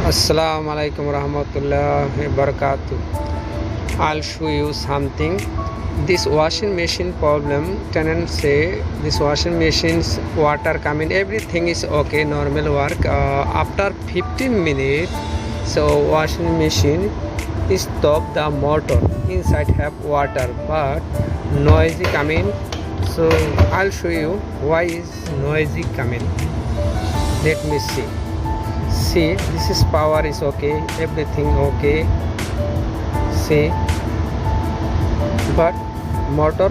Assalamu alaikum warahmatullahi wabarakatuh. I'll show you something. This washing machine problem, tenant say this washing machine's water coming, everything is okay, normal work. After 15 minutes, so washing machine stop the motor. Inside have water, but noisy coming. So I'll show you why is noisy coming. Let me see. See, this is power is okay, everything okay. See, but motor,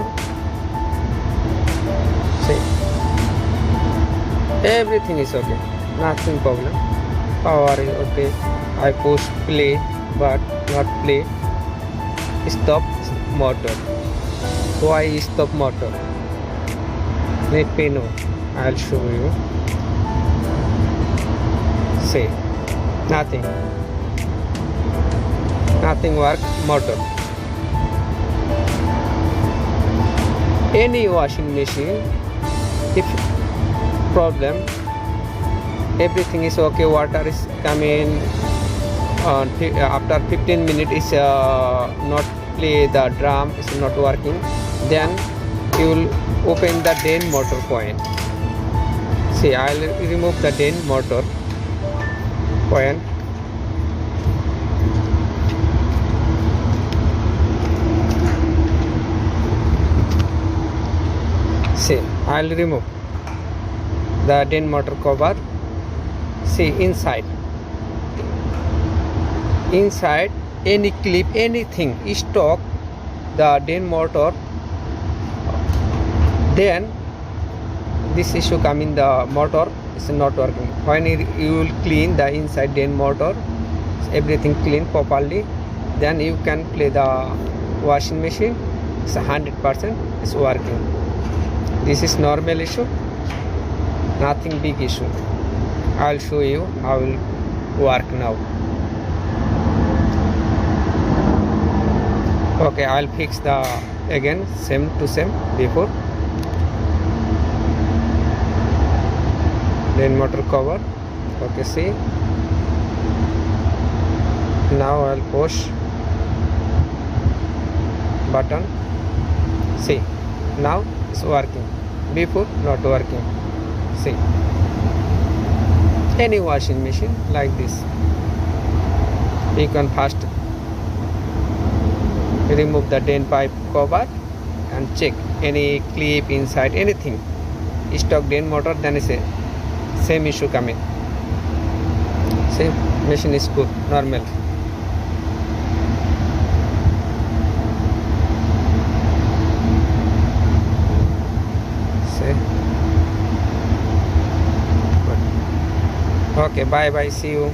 see, everything is okay, nothing problem. Power is okay. I push play, but not play. Stop motor. Why stop motor? Let me know. I'll show you. See, nothing work motor. Any washing machine, if problem, everything is okay, water is coming after 15 minutes is not play, the drum is not working, then you will open the drain motor point. See, I'll remove the drain motor point. See, I'll remove the drain motor cover. See, inside any clip, anything stock the drain motor, then this issue come in the motor is not working. When you will clean the inside drain motor, everything clean properly, then you can play the washing machine. It's 100% is working. This is normal issue, nothing big issue. I'll show you how it will work now. Okay, I'll fix the again same to same before. Drain motor cover. Okay, see, now I'll push button. See, now it's working, before not working. See, any washing machine like this, you can first remove the drain pipe cover and check any clip inside, anything stock drain motor, then is a same issue coming. Same machine is good, normal. See. Okay, bye bye, see you.